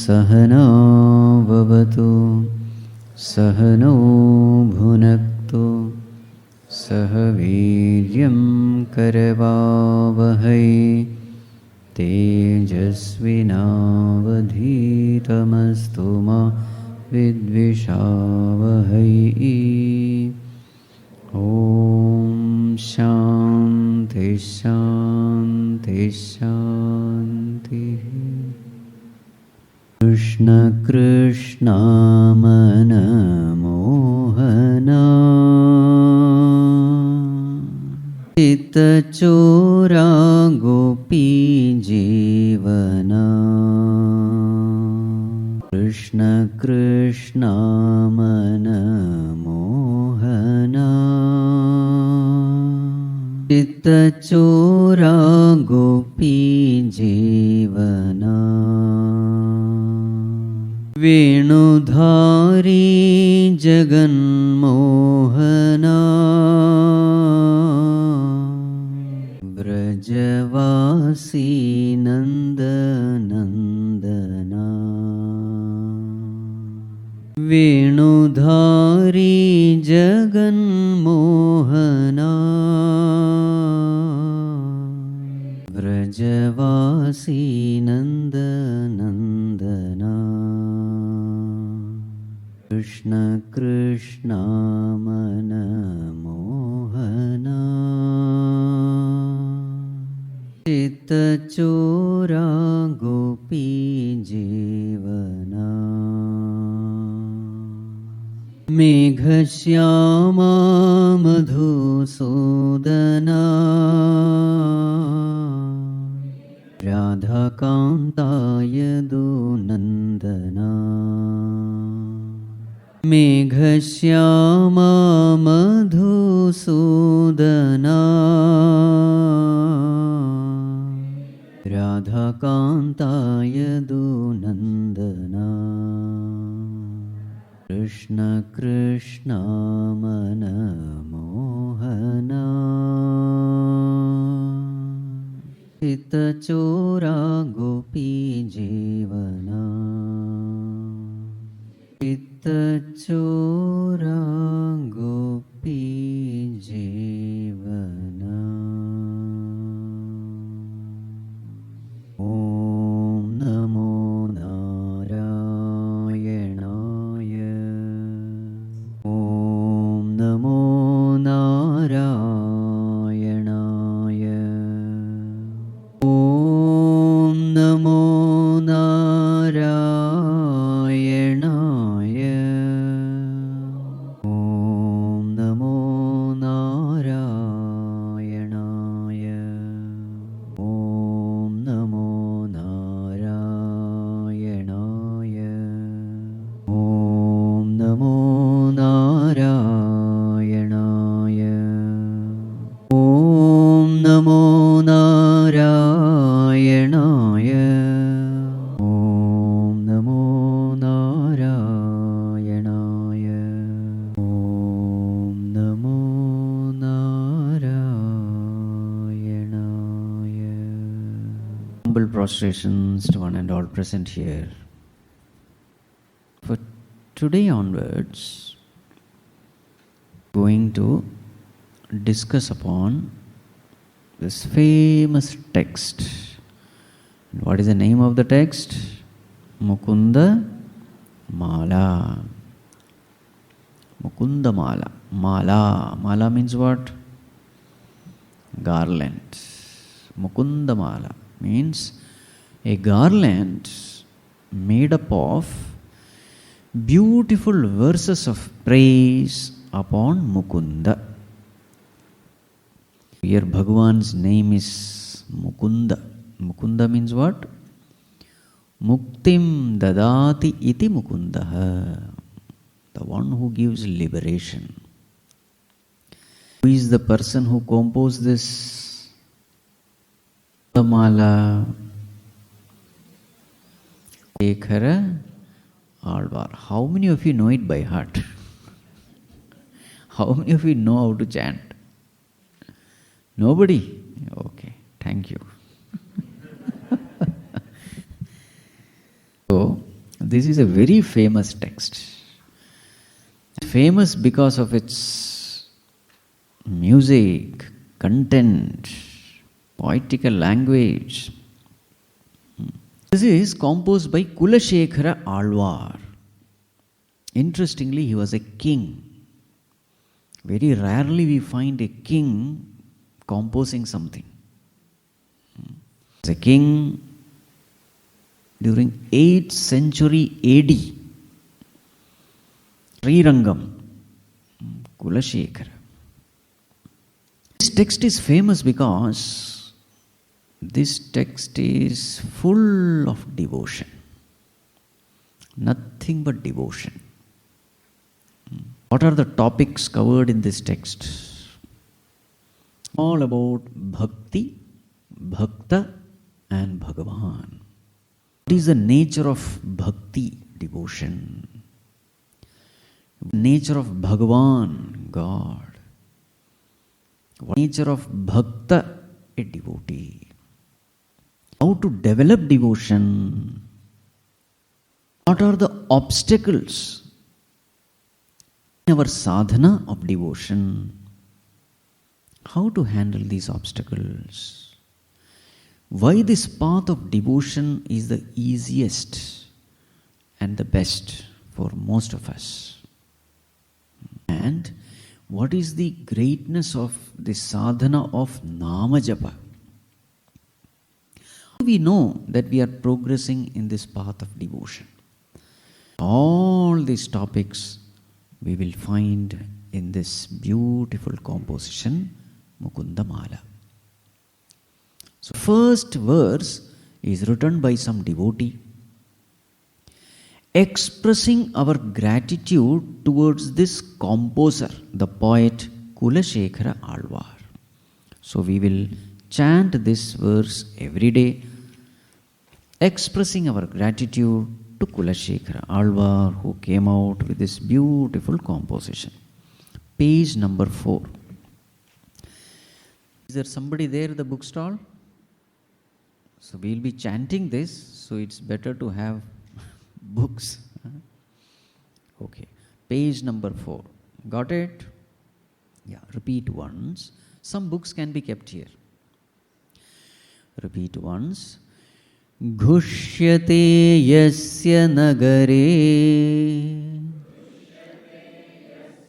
सहना भवतु सहनौ भुनक्तु सह वीर्यं करवावहै तेजस्विनावधीतमस्तु मा विद्विषावहै। ॐ शान्ति शान्ति शान्तिः। कृष्ण कृष्ण मनमोहना चित्तचोरा गोपी जीवना। कृष्ण कृष्ण मनमोहना चित्तचोरा गोपी जीवना। वेणुधारी जगन्मोहना व्रजवासी नन्दनन्दना। वेणुधारी जगन्मोहना व्रजवासी नन्दनन्दना। कृष्ण कृष्ण मनमोहना चित्तचोरा गोपी जीवना। मेघश्यामा मधुसूदना राधाकान्ता यदुनन्दना। मेघश्यामा मधुसूदना राधाकान्ता यदुनन्दना। कृष्ण कृष्ण मनमोहना चित्तचोरा गोपी जीवना। चित्तचोरा गोपी जीवना। ॐ नमो नारायणाय। ॐ नमो नारायणाय। ॐ नमो नारायणाय। ॐ नमो नारायणाय। ॐ नमो नारायणाय। ॐ नमो नारायणाय। ॐ नमो नारायणाय। ॐ नमो नारायणाय। ॐ नमो नारायणाय। Humble prostrations to one and all present here. For today onwards, going to discuss upon this famous text. What is the name of the text? Mukunda Mala. Mukunda Mala. Mala. Mala means what? Garland. Mukunda Mala means a garland made up of beautiful verses of praise upon Mukunda. Here Bhagavan's name is Mukunda. Mukunda means what? Muktim dadati iti Mukundaha. The one who gives liberation. Who is the person who composed this Mala? Kulashekhara Azhwar. How many of you know it by heart? How many of you know how to chant? Nobody? Okay, thank you. So, This is a very famous text. Famous because of its music, content, poetical language. This is composed by Kulashekhara Azhwar. Interestingly, he was a king. Very rarely we find a king composing something. The king during 8th century AD, Srirangam, Kulashekhara. This text is famous because this text is full of devotion. Nothing but devotion. What are the topics covered in this text? All about bhakti, bhakta, and Bhagavan. What is the nature of bhakti, devotion? Nature of Bhagavan, God. What nature of bhakta, a devotee? How to develop devotion? What are the obstacles in our sadhana of devotion? How to handle these obstacles? Why this path of devotion is the easiest and the best for most of us? And what is the greatness of the sadhana of Nama Japa? How do we know that we are progressing in this path of devotion? All these topics we will find in this beautiful composition, Mukunda Mala. So, first verse is written by some devotee expressing our gratitude towards this composer, the poet Kulashekhara Azhwar. So, we will chant this verse every day, expressing our gratitude to Kulashekhara Azhwar, who came out with this beautiful composition. Page number 4. Is there somebody there at the bookstall? So we'll be chanting this, so it's better to have books. Okay. Page number 4. Got it? Yeah, repeat once. Some books can be kept here. Repeat once. Ghushyate yasya nagare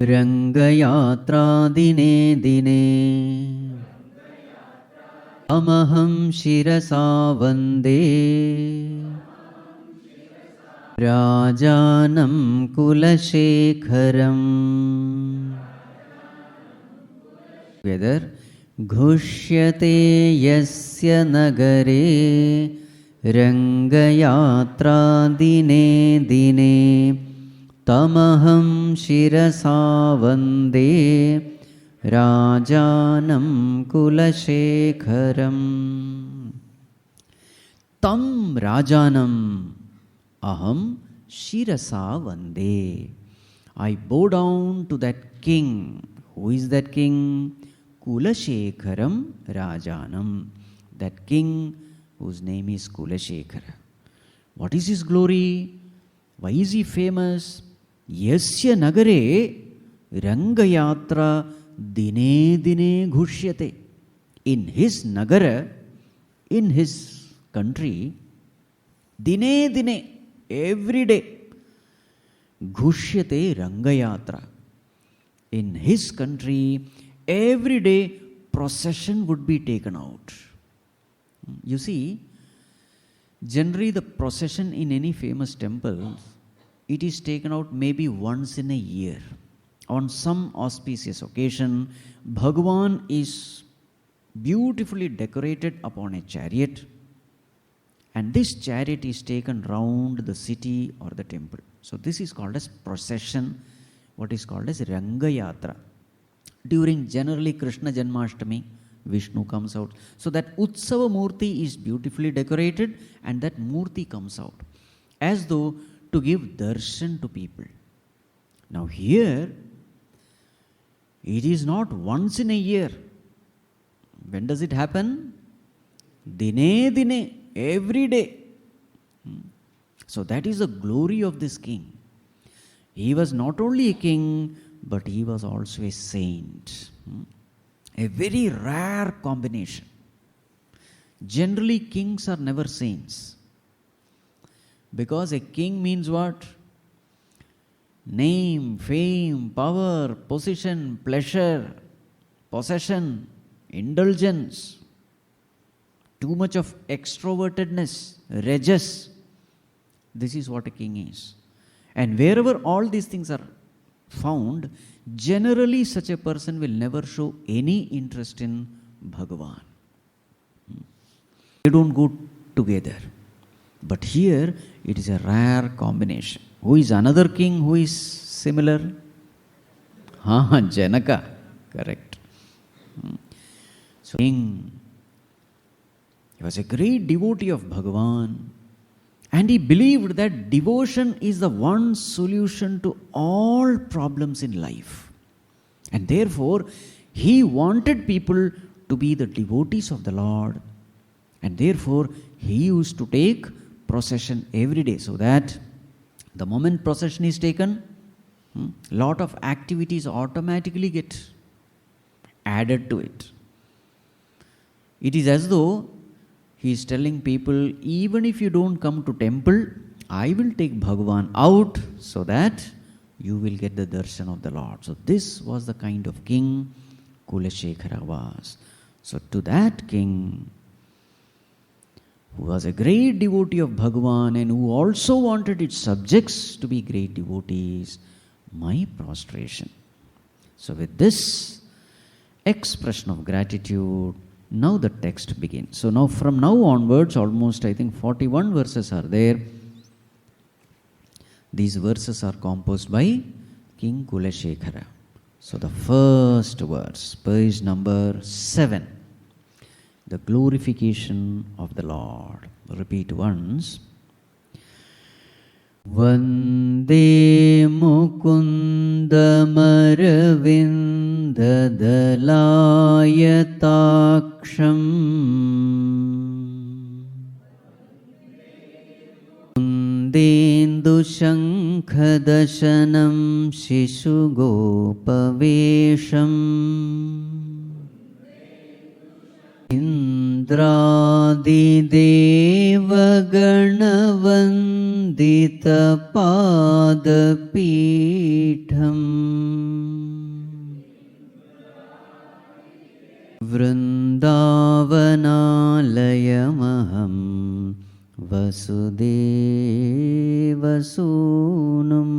rangayatra dine dine amaham shirasa vande rajanam kulashekharam. Together. Ghushyate yasya nagare rangayatra dine dine tamaham shirasa vande rajanam kulashekharam. Tam rajanam aham shirasa vande. I bow down to that king. Who is that king? Kulashekhara Rajanam. That king whose name is Kulashekhara. What is his glory? Why is he famous? Yasya nagare rangayatra dine dine ghushyate. In his nagara, in his country, dine dine, every day, ghushyate rangayatra. In his country, every day procession would be taken out. You see, generally the procession in any famous temple, it is taken out maybe once in a year. On some auspicious occasion, Bhagavan is beautifully decorated upon a chariot, and this chariot is taken round the city or the temple. So this is called as procession, what is called as Rangayatra. During generally Krishna Janmashtami, Vishnu comes out. So that Utsava Murti is beautifully decorated, and that Murti comes out as though to give darshan to people. Now here, it is not once in a year. When does it happen? Dine dine, every day. So that is the glory of this king. He was not only a king, but he was also a saint. A very rare combination. Generally, kings are never saints. Because a king means what? Name, fame, power, position, pleasure, possession, indulgence, too much of extrovertedness, regus. This is what a king is. And wherever all these things are found, generally such a person will never show any interest in Bhagavan. They don't go together. But here it is a rare combination. Who is another king who is similar? Janaka. Correct. So king, he was a great devotee of Bhagavan, and he believed that devotion is the one solution to all problems in life. And therefore, he wanted people to be the devotees of the Lord, and therefore he used to take procession every day, so that the moment procession is taken, lot of activities automatically get added to it. It is as though he is telling people, even if you don't come to temple, I will take Bhagavan out so that you will get the darshan of the Lord. So this was the kind of king Kulashekhara was. So to that king, who was a great devotee of Bhagavan and who also wanted its subjects to be great devotees, my prostration. So with this expression of gratitude, now the text begins. So now from now onwards, almost I think 41 verses are there. These verses are composed by King Kulashekhara. So the first verse, page number 7. The glorification of the Lord. Repeat once. Vande Mukundamala Kundendu Shankhadasanam Shishugopavesham Indradidevaganavandita padapitham Vrindavanālayamaham Vasudevasūnam.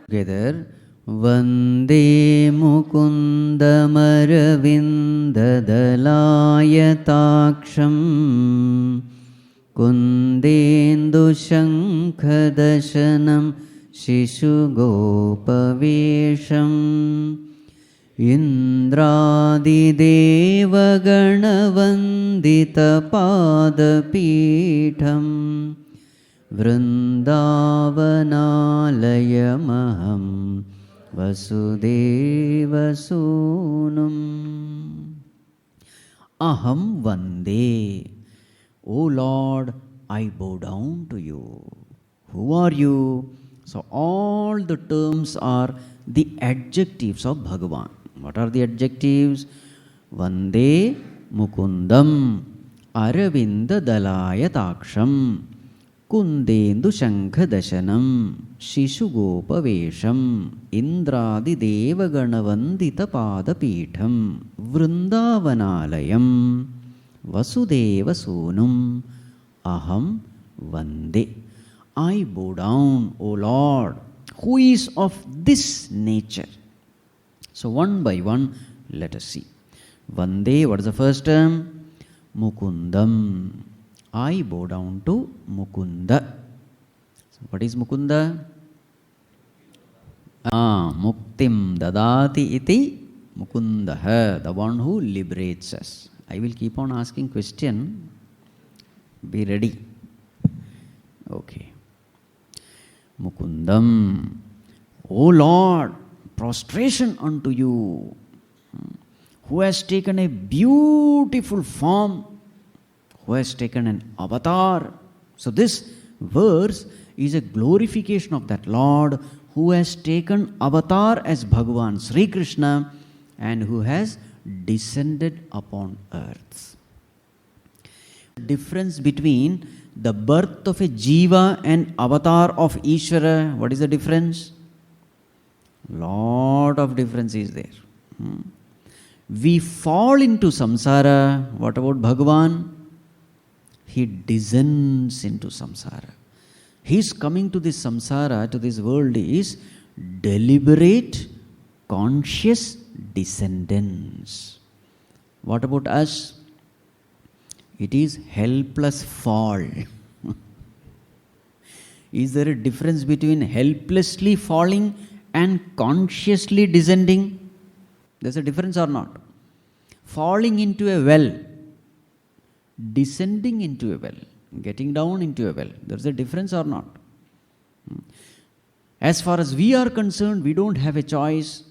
Together. Vande Mukundamaravindalayataaksham Kundendu Shankhadasanam Shishugopavesham Indradidevaganavandita padapitham Vrindavanālayamaham Vasudevasūnam. Aham Vande. O Lord, I bow down to you. Who are you? So all the terms are the adjectives of Bhagavan. What are the adjectives? Vande Mukundam Aravinda Dalayataksham Kundendu Shankhadasanam Shishugopavesham Indradi Devaganavandita Padapitham Vrindavanālayam Vasudevasūnam. Aham Vande. I bow down, O Lord, who is of this nature. So one by one, let us see. Vande, what is the first term? Mukundam. I bow down to Mukunda. So what is Mukunda? Muktim dadati iti Mukundaha, the one who liberates us. I will keep on asking question. Be ready. Okay. Mukundam. O Lord, prostration unto you, who has taken a beautiful form, who has taken an avatar. So this verse is a glorification of that Lord who has taken avatar as Bhagavan Sri Krishna and who has descended upon earth. Difference between the birth of a Jiva and avatar of Ishvara, what is the difference? Lot of difference is there. We fall into samsara. What about Bhagavan? He descends into samsara. His coming to this samsara, to this world, is deliberate, conscious descendance. What about us? It is helpless fall. Is there a difference between helplessly falling and consciously descending? There's a difference or not? Falling into a well, descending into a well, getting down into a well. There's a difference or not? As far as we are concerned, we don't have a choice.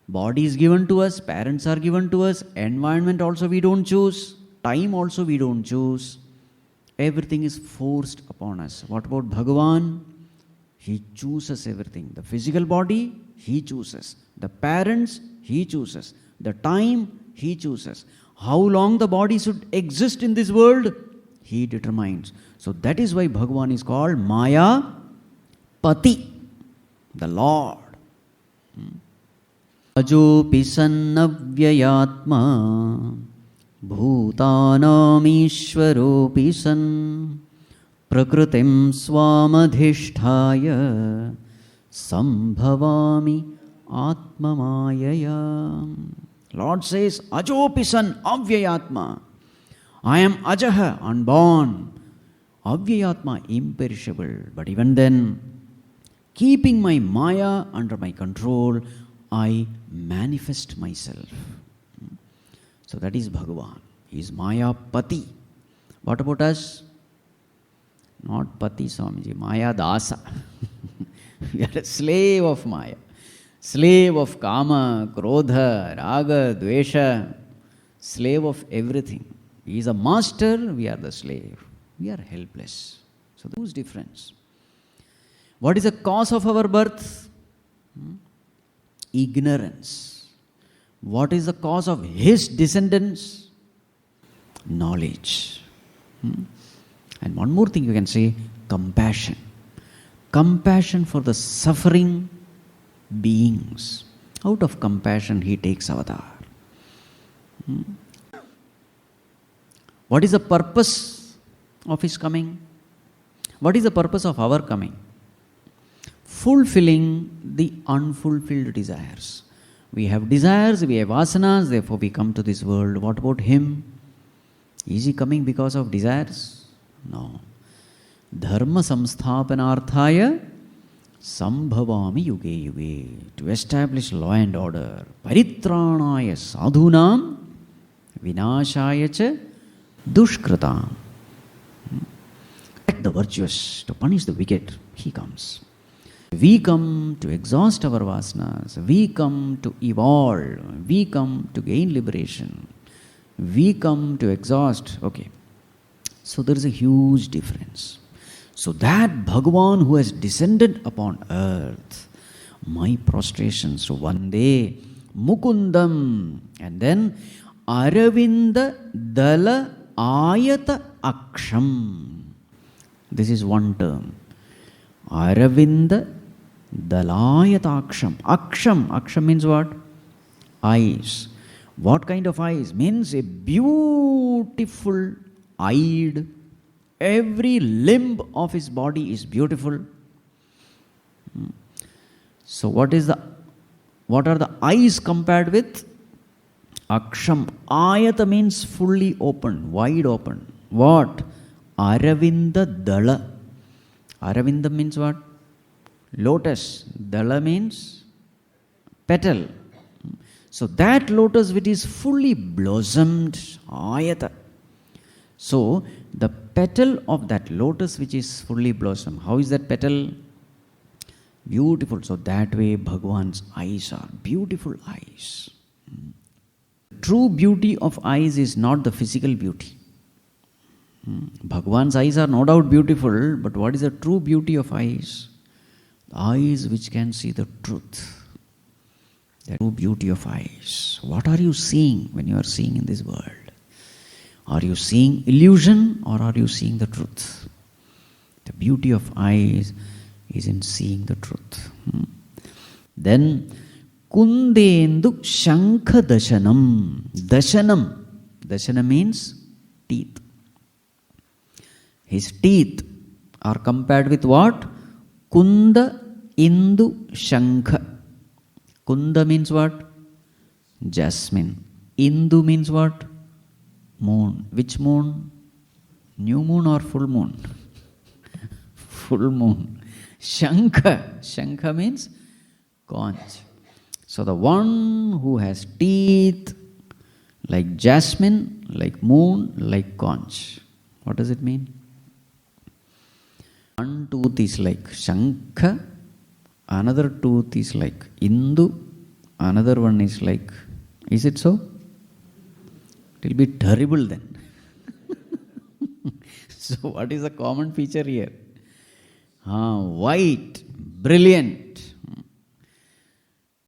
Body is given to us, parents are given to us, environment also we don't choose, time also we don't choose. Everything is forced upon us. What about Bhagavan? He chooses everything. The physical body, He chooses. The parents, He chooses. The time, He chooses. How long the body should exist in this world, He determines. So that is why Bhagavan is called Maya Pati, the Lord. Ajopi sannavyayatma bhutanam ishvaropi san prakritim swamadhisthaya sambhavami atmamayaya. Lord says, Ajopi san avyayatma. I am Ajaha, unborn. Avyayatma, imperishable. But even then, keeping my Maya under my control, I manifest myself. So that is Bhagavan. He is Maya Pati. What about us? Not Pati Swamiji, Maya Dasa. We are a slave of Maya. Slave of Kama, Krodha, Raga, Dvesha. Slave of everything. He is a master, we are the slave. We are helpless. So whose difference? What is the cause of our birth? Ignorance. What is the cause of his descendants? Knowledge. And one more thing you can say, compassion. Compassion for the suffering beings. Out of compassion, he takes avatar. What is the purpose of his coming? What is the purpose of our coming? Fulfilling the unfulfilled desires. We have desires, we have vasanas, therefore we come to this world. What about him? Is he coming because of desires? No. Dharma samsthapanarthaya sambhavami yuge yuge. To establish law and order. Paritranaya sadhunam vinashaya cha dushkratam. The virtuous, to punish the wicked, he comes. We come to exhaust our vasanas. We come to evolve. We come to gain liberation. We come to exhaust. Okay. So there is a huge difference. So that Bhagavan who has descended upon earth, my prostration. So one day, Mukundam, and then Aravinda Dala Ayata Aksham. This is one term. Aravinda Dalayata Aksham. Aksham means what? Eyes. What kind of eyes? Means a beautiful eyed. Every limb of his body is beautiful. So what are the eyes compared with? Aksham. Ayata means fully open, wide open. What? Aravinda Dala. Aravinda means what? Lotus. Dala means petal. So that lotus which is fully blossomed, ayata. So the petal of that lotus which is fully blossomed, how is that petal? Beautiful. So that way Bhagavan's eyes are beautiful eyes. True beauty of eyes is not the physical beauty. Bhagwan's eyes are no doubt beautiful, but what is the true beauty of eyes? The eyes which can see the truth. The true beauty of eyes. What are you seeing when you are seeing in this world? Are you seeing illusion or are you seeing the truth? The beauty of eyes is in seeing the truth. Then, Kundendu Shankha Dashanam. Dashanam. Dashanam means teeth. His teeth are compared with what? Kunda Indu Shankha. Kunda means what? Jasmine. Indu means what? Moon. Which moon? New moon or full moon? Full moon. Shankha. Shankha means conch. So the one who has teeth like jasmine, like moon, like conch. What does it mean? One tooth is like Shankha, another tooth is like Indu, another one is like, is it so? It will be terrible then. So what is the common feature here? White, brilliant.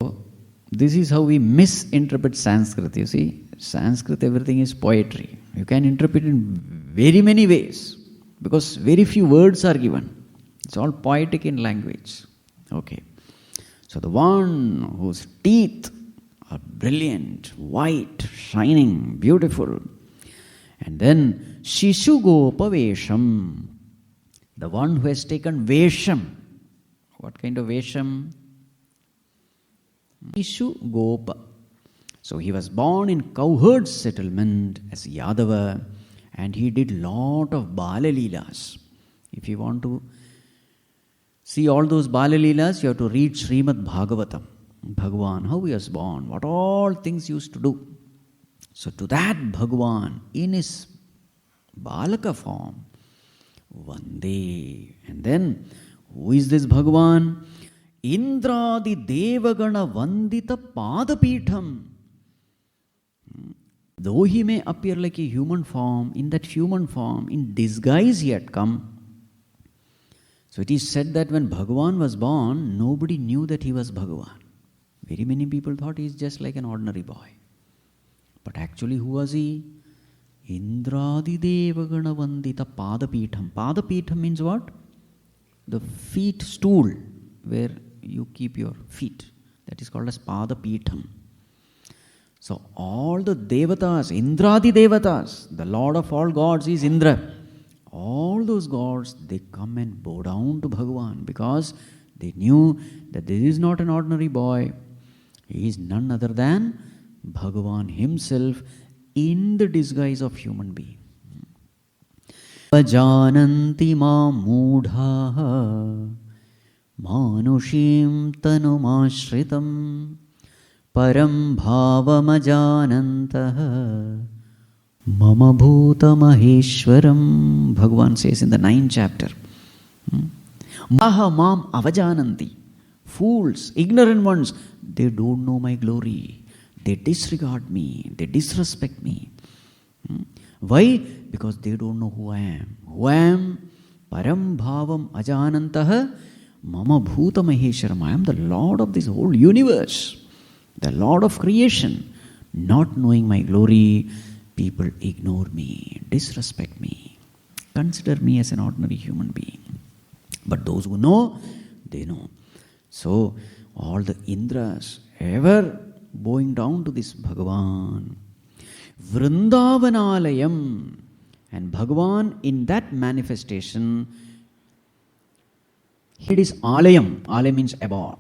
So this is how we misinterpret Sanskrit. You see, Sanskrit, everything is poetry. You can interpret it in very many ways because very few words are given. It's all poetic in language. Okay. So the one whose teeth are brilliant, white, shining, beautiful. And then Shishu Gopa Vesham. The one who has taken Vesham. What kind of Vesham? Shishu Gopa. So he was born in cowherd settlement as Yadava and he did lot of Bala Leelas. If you want to see all those Bala Leelas, you have to read Srimad Bhagavatam. Bhagwan, how he was born, what all things he used to do. So to that Bhagwan, in his Balaka form, Vande. And then, who is this Bhagwan? Indradi Devagana Vandita Padapitham. Though he may appear like a human form, in that human form, in disguise he had come. So it is said that when Bhagwan was born, nobody knew that he was Bhagwan. Very many people thought he is just like an ordinary boy. But actually, who was he? Indradi Devagana Vandita Padapitham. Padapitham means what? The feet stool, where you keep your feet. That is called as Padapitham. So all the Devatas, Indradi Devatas, the Lord of all gods is Indra. All those gods, they come and bow down to Bhagavan because they knew that this is not an ordinary boy. He is none other than Bhagavan himself in the disguise of human being. Jananti ma mudha manushim tanumashritam param bhavamajanantah mama bhuta maheshwaram. Bhagavan says in the 9th chapter, Maha mam avajananti. Fools, ignorant ones, they don't know my glory. They disregard me. They disrespect me. Why? Because they don't know who I am. Who I am? Param bhavam ajanantah mama bhuta maheshwaram. I am the Lord of this whole universe. The Lord of creation. Not knowing my glory, people ignore me, disrespect me, consider me as an ordinary human being. But those who know, they know. So, all the Indras ever bowing down to this Bhagavan. Vrindavanalayam. And Bhagavan in that manifestation, he did his alayam. Alayam means abode.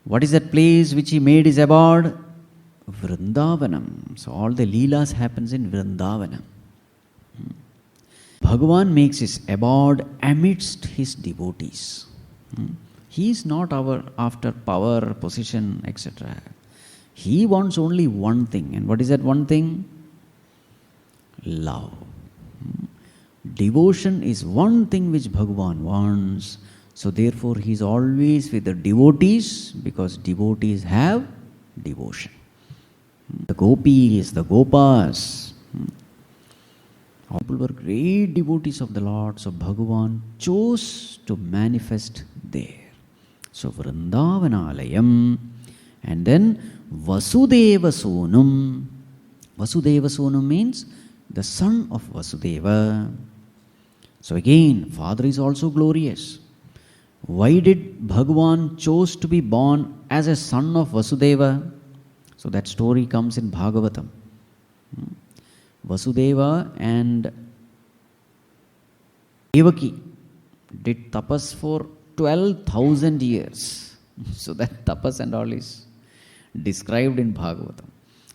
What is that place which he made his abode? Vrindavanam. So all the Leelas happens in Vrindavanam. Bhagavan makes his abode amidst his devotees. He is not after power, position, etc. He wants only one thing. And what is that one thing? Love. Devotion is one thing which Bhagavan wants. So therefore he is always with the devotees because devotees have devotion. The gopis, the gopas, People were great devotees of the Lord, so Bhagavan chose to manifest there. So Vrindavanalayam, and then Vasudeva Sonum. Vasudeva Sonum means the son of Vasudeva. So again, Father is also glorious. Why did Bhagavan chose to be born as a son of Vasudeva? So that story comes in Bhagavatam. Vasudeva and Devaki did tapas for 12,000 years. So that tapas and all is described in Bhagavatam.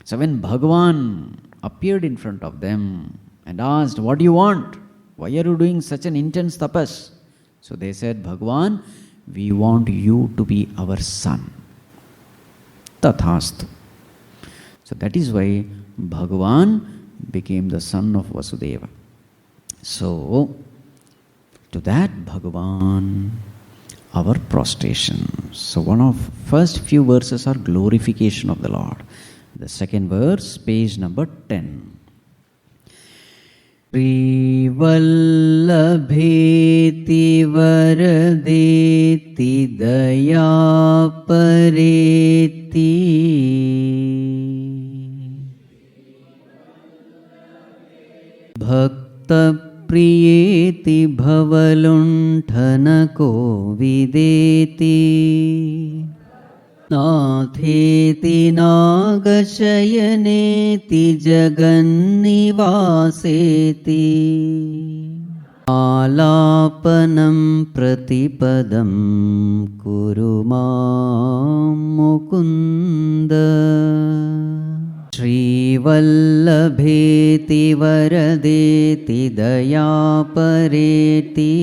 So when Bhagavan appeared in front of them and asked, what do you want? Why are you doing such an intense tapas? So they said, Bhagavan, we want you to be our son. Tathastu. So that is why Bhagavan became the son of Vasudeva. So, to that Bhagavan, our prostration. So one of first few verses are glorification of the Lord. The second verse, page number 10. Privallabheti varadeti daya pareti bhakta priyeti bhavaluntanako videti Natheti nagashayaneti jagannivaseti Alapanam pratipadam kuruma mukunda Shri Vallabheti varadeti dayapareti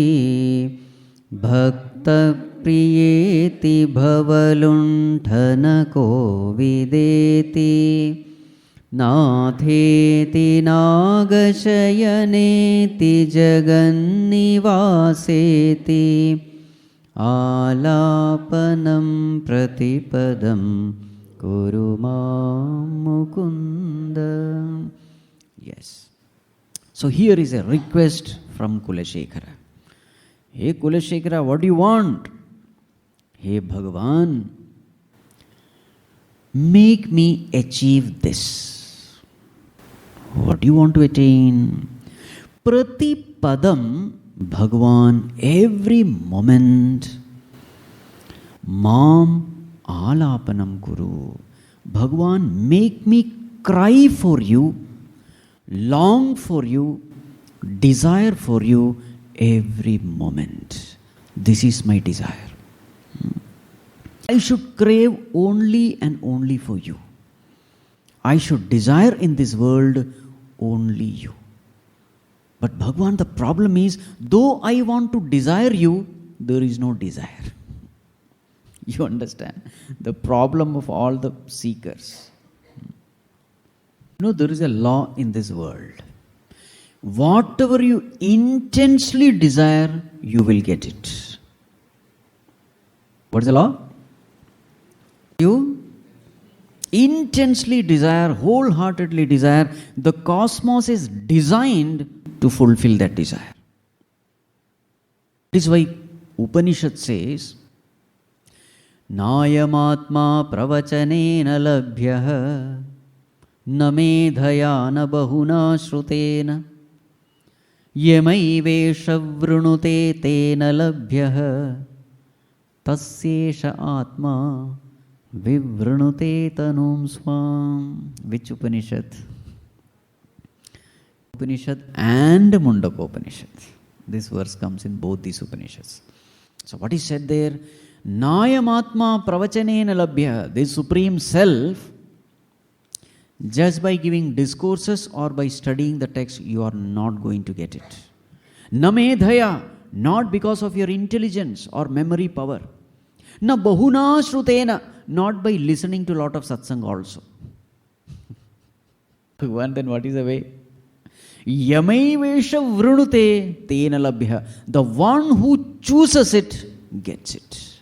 Bhakta priyeti bhavaluntanako videti Natheti nagashayaneti jagannivaseti Alapanam pratipadam kuruma mukunda. Yes. So here is a request from Kulashekhara. Hey Kulashekhara, what do you want? Hey Bhagavan, make me achieve this. What do you want to attain? Pratipadam, Bhagavan, every moment. Mam alapanam kuru. Bhagavan, make me cry for you, long for you, desire for you every moment. This is my desire. I should crave only and only for you. I should desire in this world only you. But Bhagavan, the problem is, though I want to desire you, there is no desire. You understand? The problem of all the seekers. There is a law in this world. Whatever you intensely desire, you will get it. What is the law? You intensely desire, wholeheartedly desire, the cosmos is designed to fulfill that desire. That is why Upanishad says, Nayamatma pravachanena labhyaha na medhaya na bahuna shrutena yamaivesha vrunute tena labhyaha tasyesha atma Vivrunute tanum swam. Which Upanishad? Upanishad and Mundakopanishad. This verse comes in both these Upanishads. So what is said there? Nayamatma pravachanena labhya. This Supreme Self, just by giving discourses or by studying the text, you are not going to get it. Namedhaya, not because of your intelligence or memory power. Na bahuna shrutena, not by listening to a lot of satsang also. Then what is the way? Yamaivesha vrunute tena labhya. The one who chooses it gets it.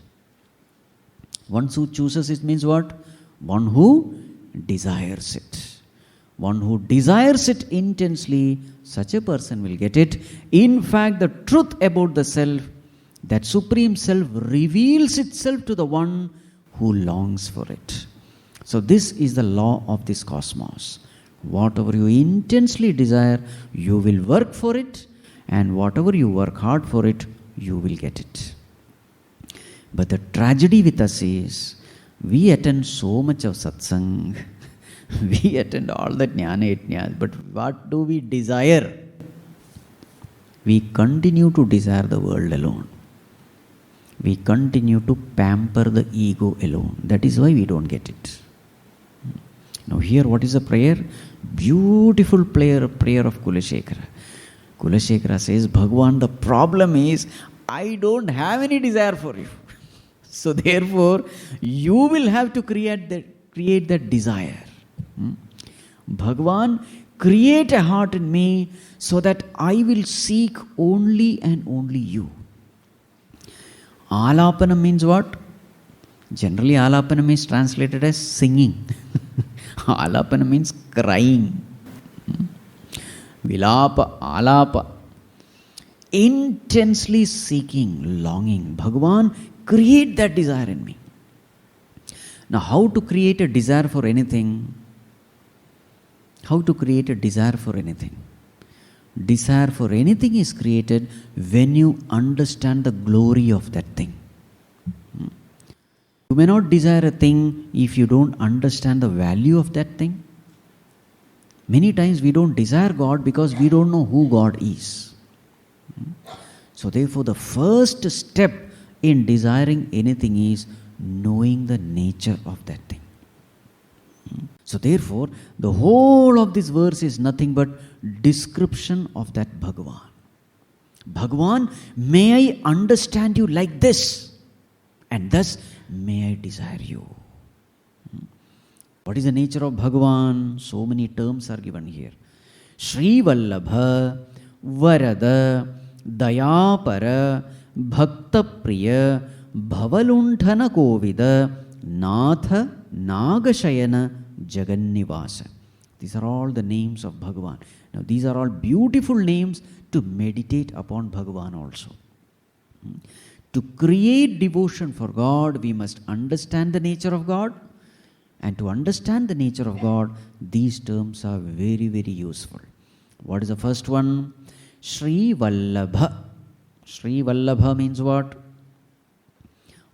One who chooses it means what? One who desires it. One who desires it intensely, such a person will get it. In fact, the truth about the self, that supreme self, reveals itself to the one who longs for it. So this is the law of this cosmos. Whatever you intensely desire, you will work for it, and whatever you work hard for it, you will get it. But the tragedy with us is, we attend so much of satsang, we attend all that jnana yajnas, but what do we desire? We continue to desire the world alone. We continue to pamper the ego alone. That is why we don't get it. Now here, what is the prayer? Beautiful prayer of Kulashekhara. Kulashekhara says, Bhagwan, the problem is, I don't have any desire for you. So therefore, you will have to create that desire. Bhagwan, create a heart in me so that I will seek only and only you. Alapanam means what? Generally, Alapanam is translated as singing. Alapanam means crying. Vilapa, Alapa. Intensely seeking, longing. Bhagwan, create that desire in me. Now, how to create a desire for anything? How to create a desire for anything? Desire for anything is created when you understand the glory of that thing. You may not desire a thing if you don't understand the value of that thing. Many times we don't desire God because we don't know who God is. So therefore, the first step in desiring anything is knowing the nature of that thing. So therefore, the whole of this verse is nothing but description of that Bhagavan. Bhagavan, may I understand you like this, and thus may I desire you. What is the nature of Bhagavan? So many terms are given here. Shri Vallabha, Varada, Dayapara, Bhakta Priya, Bhavalunthana Kovida, Natha, Nagashayana, Jagannivasa. These are all the names of Bhagavan. Now these are all beautiful names to meditate upon Bhagavan also. To create devotion for God, we must understand the nature of God. And to understand the nature of God, these terms are very, very useful. What is the first one? Shri Vallabha. Shri Vallabha means what?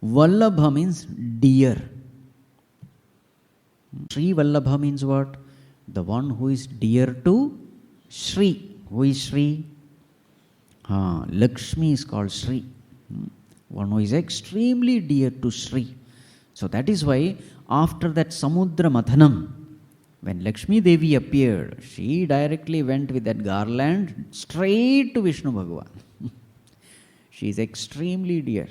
Vallabha means dear. Shri Vallabha means what? The one who is dear to Shri. Who is Shri? Lakshmi is called Shri. One who is extremely dear to Shri. So that is why after that Samudra Mathanam, when Lakshmi Devi appeared, she directly went with that garland straight to Vishnu Bhagavan. She is extremely dear.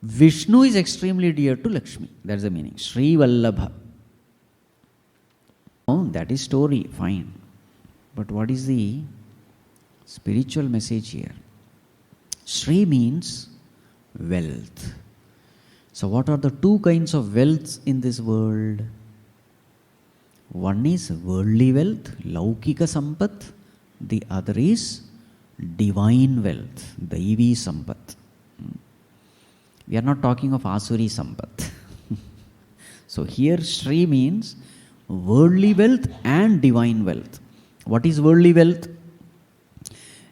Vishnu is extremely dear to Lakshmi. That's the meaning. Shri Vallabha. Oh, that is story, fine. But what is the spiritual message here? Shri means wealth. So what are the two kinds of wealths in this world? One is worldly wealth, Laukika Sampat. The other is divine wealth, Daivi Sampat. We are not talking of Asuri Sampat. So here Shri means worldly wealth and divine wealth. What is worldly wealth?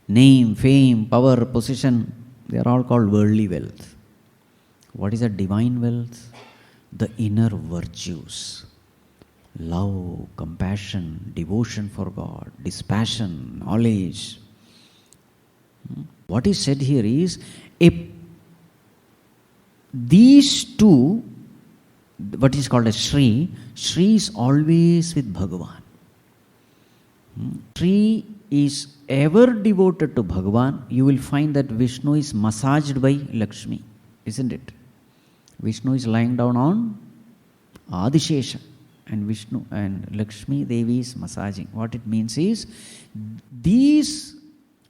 Name, fame, power, position, they are all called worldly wealth. What is a divine wealth? The inner virtues. Love, compassion, devotion for God, dispassion, knowledge. What is said here is, these two, what is called as Shri, Shri is always with Bhagavan. Shri is ever devoted to Bhagavan. You will find that Vishnu is massaged by Lakshmi, isn't it? Vishnu is lying down on Adishesha, and Vishnu and Lakshmi Devi is massaging. What it means is, these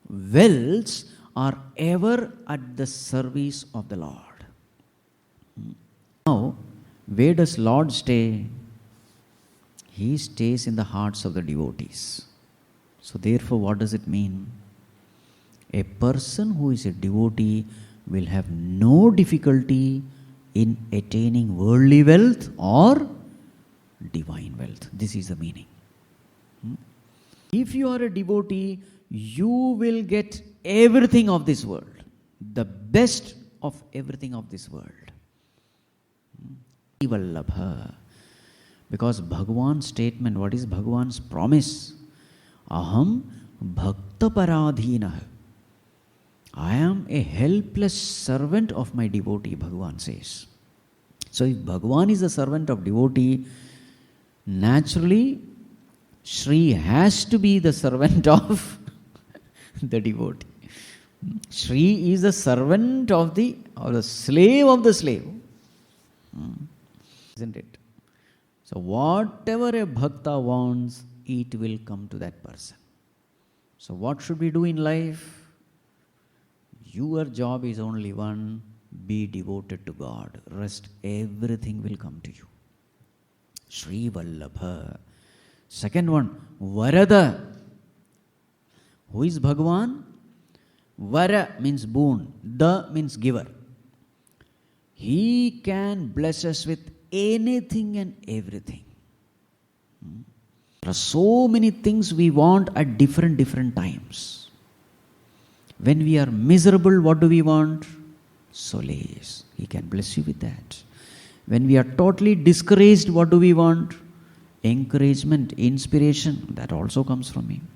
wells are ever at the service of the Lord. Now, where does Lord stay? he stays in the hearts of the devotees. So therefore, what does it mean? A person who is a devotee will have no difficulty in attaining worldly wealth or divine wealth. This is the meaning. If you are a devotee, you will get everything of this world, the best of everything of this world. Because Bhagavan's statement, what is Bhagavan's promise? Aham bhakta paradhinah. I am a helpless servant of my devotee, Bhagavan says. So if Bhagavan is a servant of devotee, naturally Shri has to be the servant of the devotee. Shri is the servant of the slave of the slave. Isn't it? So whatever a bhakta wants, it will come to that person. So what should we do in life? Your job is only one: be devoted to God. Rest, everything will come to you. Sri Vallabha. Second one, Varada. Who is Bhagavan? Vara means boon. Da means giver. He can bless us with anything and everything. There are so many things we want at different times. When we are miserable, what do we want? Solace. He can bless you with that. When we are totally discouraged, what do we want? Encouragement, inspiration. That also comes from Him.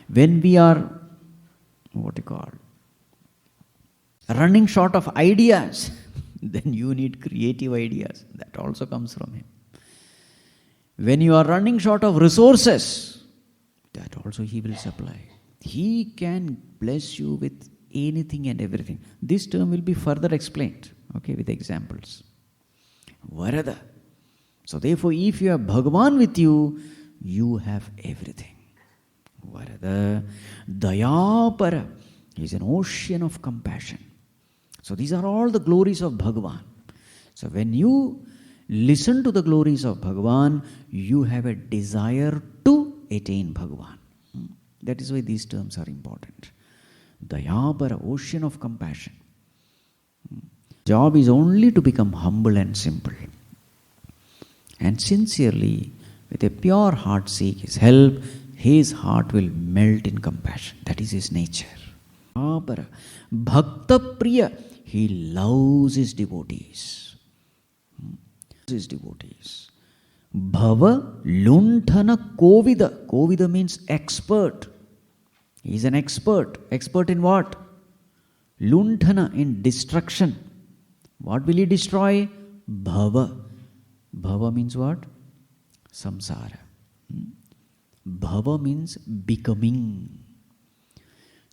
When we are, running short of ideas, then you need creative ideas. That also comes from Him. When you are running short of resources, that also He will supply. He can bless you with anything and everything. This term will be further explained, with examples. Varada. So therefore, if you have Bhagavan with you, you have everything. Varada. Dayapara. He is an ocean of compassion. So these are all the glories of Bhagavan. So when you listen to the glories of Bhagavan, you have a desire to attain Bhagavan. That is why these terms are important. Dayapara, ocean of compassion. Job is only to become humble and simple. And sincerely, with a pure heart, seek His help. His heart will melt in compassion. That is His nature. Dayapara, Bhakta Priya. He loves His devotees. Bhava Lunthana Kovida. Kovida means expert. He is an expert. Expert in what? Lunthana, in destruction. What will he destroy? Bhava. Bhava means what? Samsara. Bhava means becoming.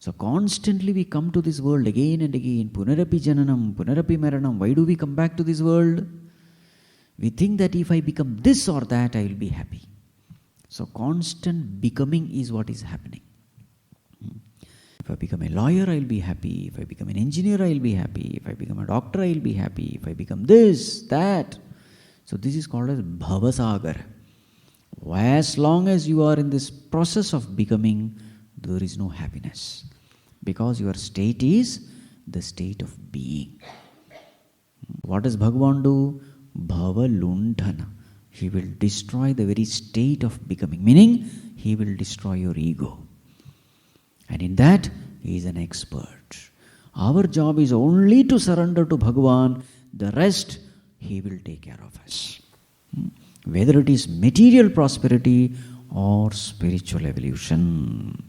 So constantly we come to this world again and again. Punarapi jananam, punarapi maranam. Why do we come back to this world? We think that if I become this or that, I will be happy. So constant becoming is what is happening. If I become a lawyer, I will be happy. If I become an engineer, I will be happy. If I become a doctor, I will be happy. If I become this, that. So this is called as Bhavasagar. As long as you are in this process of becoming, there is no happiness. Because your state is the state of being. What does Bhagavan do? Bhava Lunthana. He will destroy the very state of becoming. Meaning, He will destroy your ego. And in that, He is an expert. Our job is only to surrender to Bhagavan. The rest, He will take care of us. Whether it is material prosperity or spiritual evolution.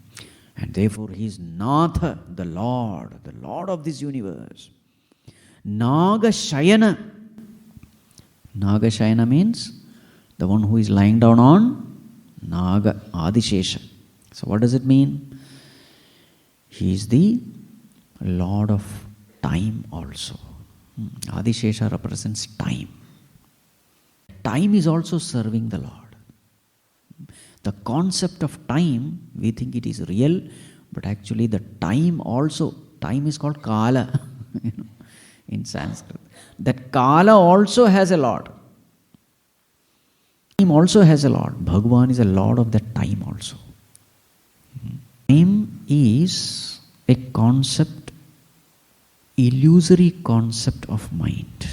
And therefore, He is Natha, the Lord of this universe. Nagashayana. Nagashayana means the one who is lying down on Naga, Adishesha. So what does it mean? He is the Lord of time also. Adishesha represents time. Time is also serving the Lord. The concept of time, we think it is real, but actually the time is called Kala in Sanskrit. That Kala also has a Lord. Time also has a lord. Bhagavan is a lord of that time also. Time is a concept, illusory concept of mind.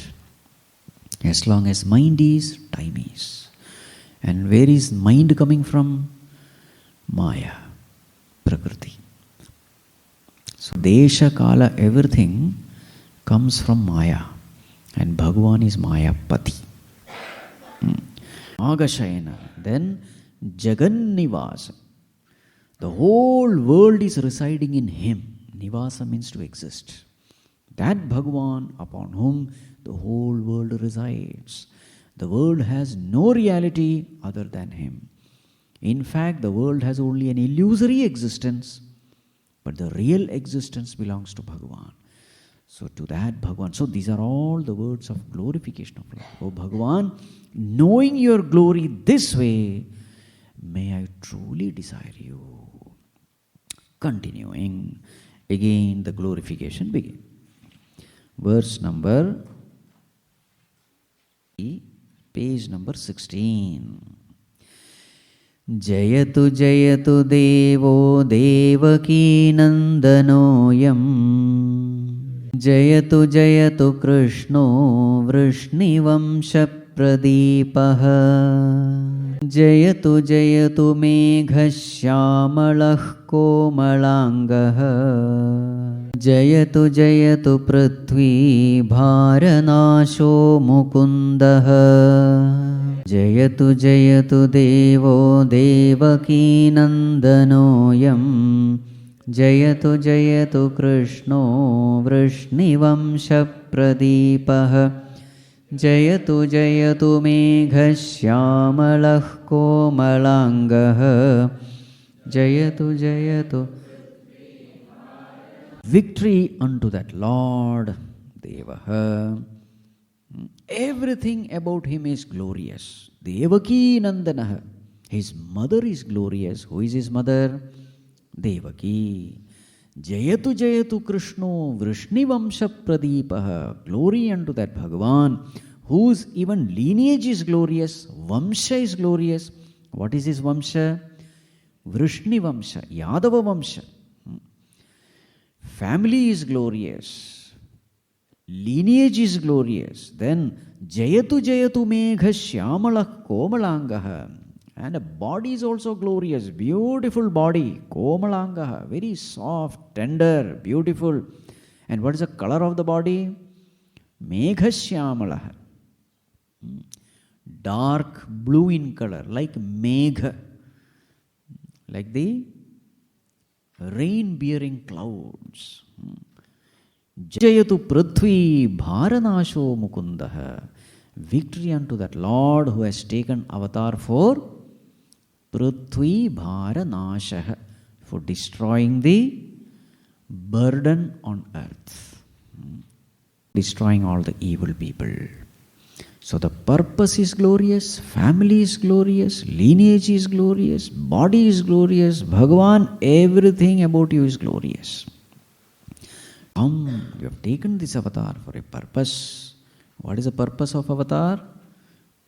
As long as mind is, time is. And where is mind coming from? Maya, Prakriti. So Desha, Kala, everything comes from Maya. And Bhagavan is Mayapati. Agashayana. Then Jagannivasa. The whole world is residing in him. Nivasa means to exist. That Bhagavan upon whom the whole world resides. The world has no reality other than him. In fact, the world has only an illusory existence, but the real existence belongs to Bhagavan. So to that Bhagavan. So these are all the words of glorification of Lord. Oh Bhagavan, knowing your glory this way, may I truly desire you. Continuing, again the glorification begins. Verse number, page number 16. Jayatu Jayatu Devo Devaki Nandanoyam Jayatu Jayatu Krishno Vrishnivansha Pradipaha Jayatu Jayatu Meghashyamalah Komalangaha Jayatu Jayatu Prithvi Bharanasho Mukundaha Jayatu Jayatu Devo Devaki Nandanoyam Jayatu Jayatu Krishno Vrishnivansha Pradipaha Jayatu Jayatu Meghashyamalah Komalangaha Jayatu Jayatu. Victory unto that Lord Devaha. Everything about him is glorious. Devaki Nandanaha. His mother is glorious. Who is his mother? Devaki. Jayatu Jayatu Krishno Vrishnivansha Pradipaha. Glory unto that Bhagavan, whose even lineage is glorious. Vamsha is glorious. What is his Vamsha? Vrishnivansha, Yadava Vamsha. Family is glorious. Lineage is glorious. Then Jayatu Jayatu Megha Shyamala Komalangaha. And a body is also glorious. Beautiful body. Komalangaha. Very soft, tender, beautiful. And what is the color of the body? Megha Shyamala. Dark blue in color. Like Megha. Like the rain-bearing clouds. Jayatu Prithvi Bharanasho Mukundaha. Victory unto that Lord who has taken avatar for Prithvi Bharanashaha, for destroying the burden on earth. Destroying all the evil people. So the purpose is glorious, family is glorious, lineage is glorious, body is glorious, Bhagavan, everything about you is glorious. You have taken this avatar for a purpose. What is the purpose of avatar?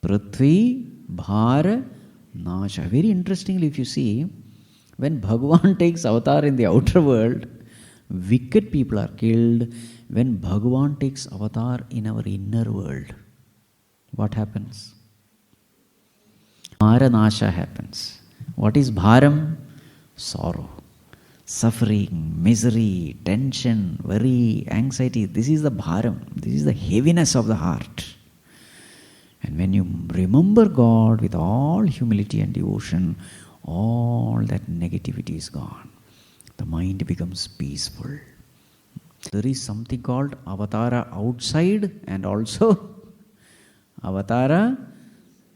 Prithvi Bhara Nasha. Very interestingly, if you see, when Bhagavan takes avatar in the outer world, wicked people are killed. When Bhagavan takes avatar in our inner world, what happens? Bhara Nasha happens. What is Bharam? Sorrow, suffering, misery, tension, worry, anxiety. This is the Bharam. This is the heaviness of the heart. And when you remember God with all humility and devotion, all that negativity is gone. The mind becomes peaceful. There is something called avatara outside and also avatara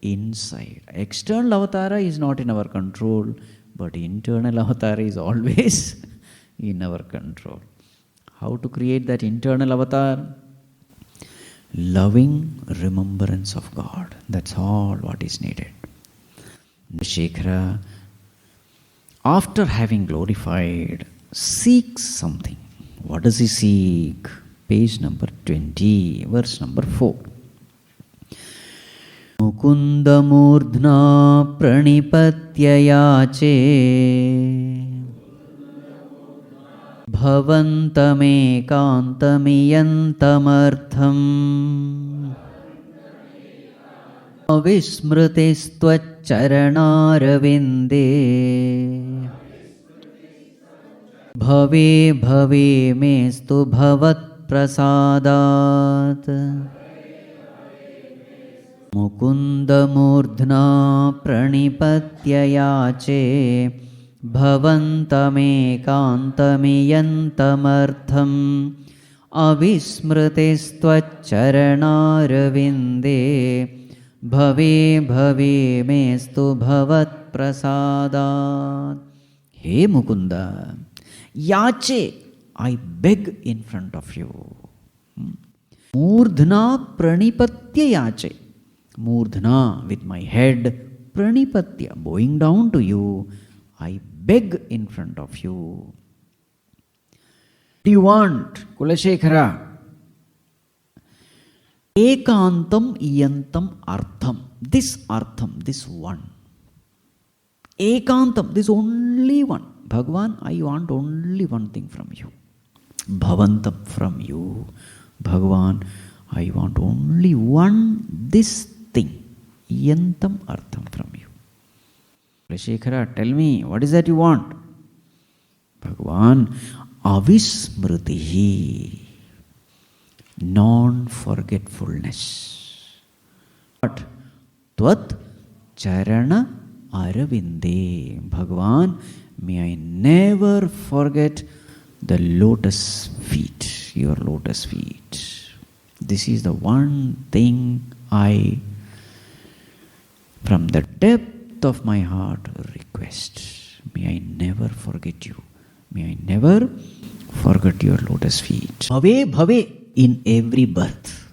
inside. External avatara is not in our control, but internal avatara is always in our control. How to create that internal avatar? Loving remembrance of God. That's all what is needed. Kulashekhara, after having glorified, seeks something. What does he seek? Page number 20, verse number 4. Mukundamurdhna pranipatya yache bhavantamekantamyantamartham avismritistvaccharanarvinde bhave bhave mestu bhavat prasadat. Mukundamurdhna pranipatya yache bhavantamekantamyantamartham avismritistvaccharanarvinde bhave bhave mestu bhavat prasadat. Hey Mukunda, yache, I beg in front of you. Murdhna pranipatya yache. Murdhna, with my head, pranipatya, bowing down to you, I beg in front of you. What do you want, Kulashekhara? Ekantam iyantam artham. This artham, this one. Ekantam, this only one. Bhagavan, I want only one thing from you. Bhavantam, from you. Bhagavan, I want only one, this thing. Iyantam artham, from you. Kulashekhara, tell me, what is that you want? Bhagavan, avismritihi, non-forgetfulness. What? Tvat charana aravinde. Bhagavan, may I never forget the lotus feet, your lotus feet. This is the one thing I, from the depth of my heart, request. May I never forget you. May I never forget your lotus feet. Bhave bhave, in every birth.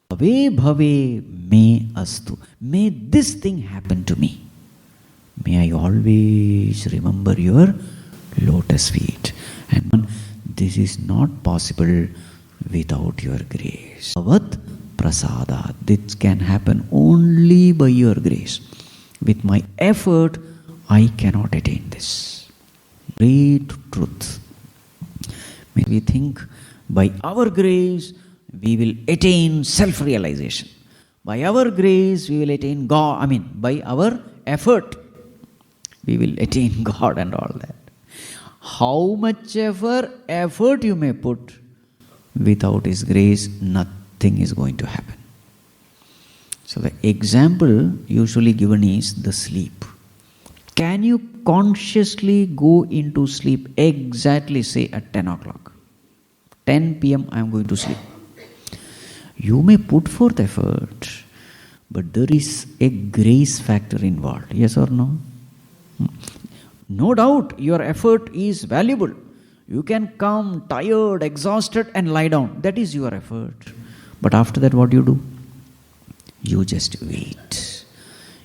Bhave bhave me astu. May this thing happen to me. May I always remember your lotus feet. And this is not possible without your grace. Bhavat prasada. This can happen only by your grace. With my effort, I cannot attain this. Great truth. When we think by our grace, we will attain self-realization. By our grace, we will attain God. By our effort, we will attain God and all that. How much ever effort you may put, without His grace, nothing is going to happen. So the example usually given is the sleep. Can you consciously go into sleep exactly, say, at 10 o'clock? 10 p.m. I am going to sleep. You may put forth effort, but there is a grace factor involved. Yes or no? No doubt your effort is valuable. You can come tired, exhausted and lie down. That is your effort. But after that, what do you do? You just wait.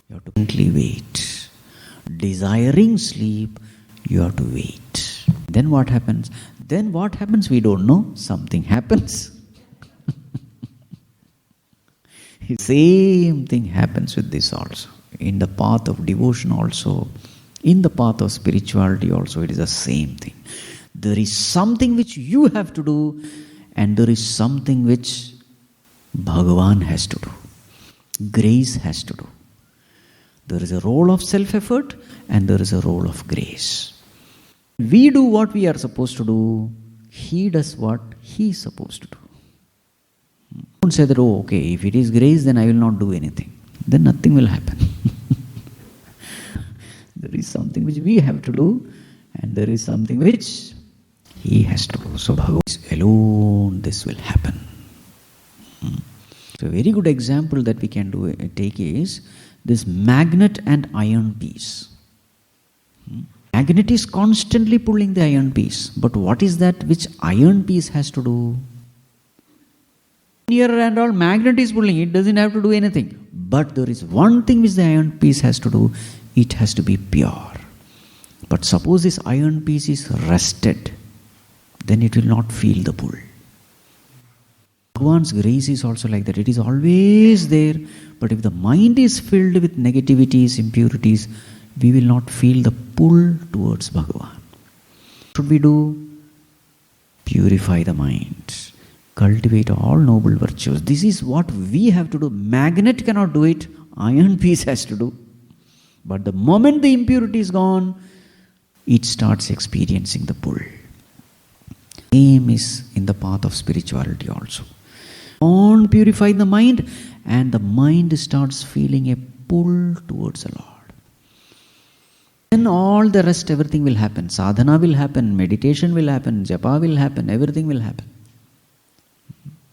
You have to gently wait. Desiring sleep, you have to wait. Then what happens? Then what happens? We don't know. Something happens. Same thing happens with this also. In the path of devotion also, in the path of spirituality also, it is the same thing. There is something which you have to do, and there is something which Bhagavan has to do. Grace has to do. There is a role of self-effort and there is a role of grace. We do what we are supposed to do. He does what he is supposed to do. Don't say that, oh, okay, if it is grace, then I will not do anything. Then nothing will happen. There is something which we have to do, and there is something which he has to do. So Bhagavan is alone, this will happen. So a very good example that we can take is this magnet and iron piece. Magnet is constantly pulling the iron piece, but what is that which iron piece has to do? Here and all, magnet is pulling, it doesn't have to do anything. But there is one thing which the iron piece has to do, it has to be pure. But suppose this iron piece is rusted, then it will not feel the pull. Bhagwan's grace is also like that. It is always there. But if the mind is filled with negativities, impurities, we will not feel the pull towards Bhagavan. What should we do? Purify the mind. Cultivate all noble virtues. This is what we have to do. Magnet cannot do it. Iron piece has to do. But the moment the impurity is gone, it starts experiencing the pull. Same is in the path of spirituality also. On purify the mind, and the mind starts feeling a pull towards the Lord. Then all the rest, everything will happen. Sadhana will happen, meditation will happen, japa will happen, everything will happen.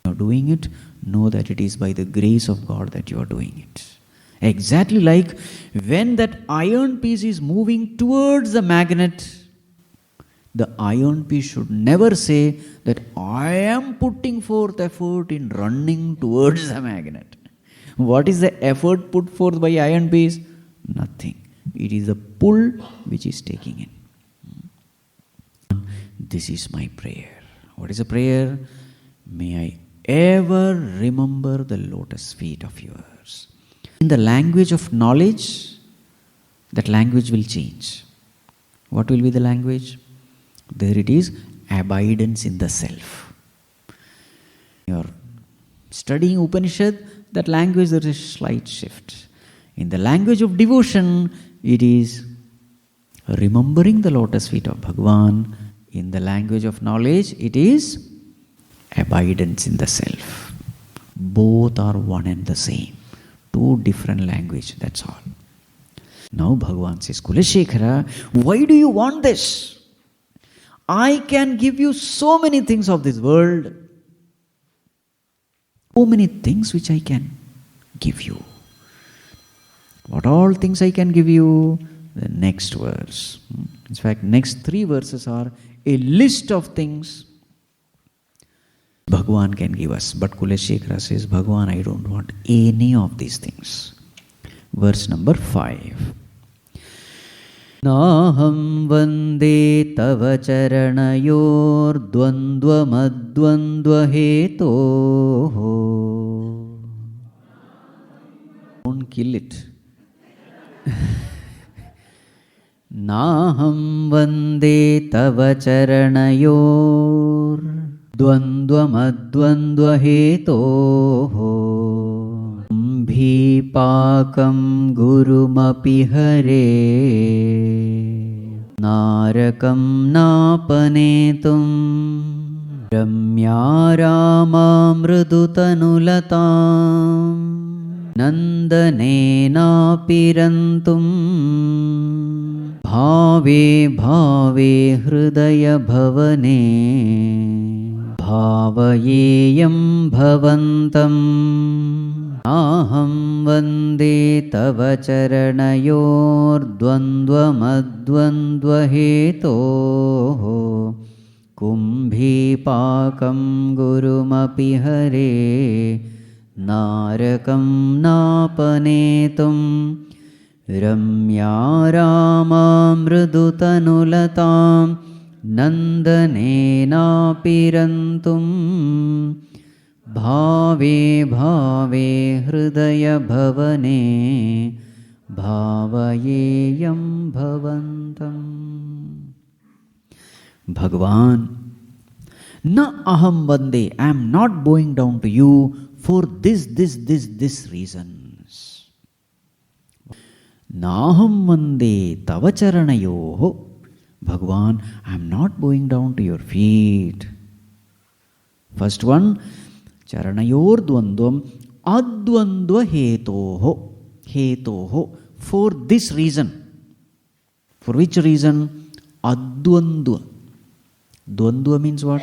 You are doing it, know that it is by the grace of God that you are doing it. Exactly like when that iron piece is moving towards the magnet, the iron piece should never say that I am putting forth effort in running towards the magnet. What is the effort put forth by iron piece? Nothing. It is the pull which is taking in. This is my prayer. What is a prayer? May I ever remember the lotus feet of yours. In the language of knowledge, that language will change. What will be the language? There it is, abidance in the self. You are studying Upanishad, that language there is a slight shift. In the language of devotion, it is remembering the lotus feet of Bhagavan. In the language of knowledge, it is abidance in the self. Both are one and the same. Two different languages, that's all. Now Bhagavan says, Kulashekhara, why do you want this? I can give you so many things of this world. So many things which I can give you. What all things I can give you? The next verse. In fact, next 3 verses are a list of things Bhagavan can give us. But Kulashekhara says, Bhagavan, I don't want any of these things. Verse number 5. Naham vande tava charanayor dvandva madvandva heto. Don't kill it. Naham vande tava charanayor dvandva madvandva heto. Bhipakam gurumapi hare narakam napanetum ramya mridutanulatām nandanena pirantum bhave bhave hridaya bhavane bhavayeyam bhavantam. Aham vande tava charanayor dvandva madvandva heto kumbhipakam gurumapi hare narakam napanetum ramya mridutanulatām nandanena pirantum bhave bhave hridaya bhavane bhavayeyam bhavantam. Bhagavan, na aham vande, I am not bowing down to you for this reasons. Naham vande tava charanayoho. Bhagavan, I am not bowing down to your feet. First one, Charanayor dvandvam advandva hetoho. Hetoho. For this reason. For which reason? Advandva. Dvandva means what?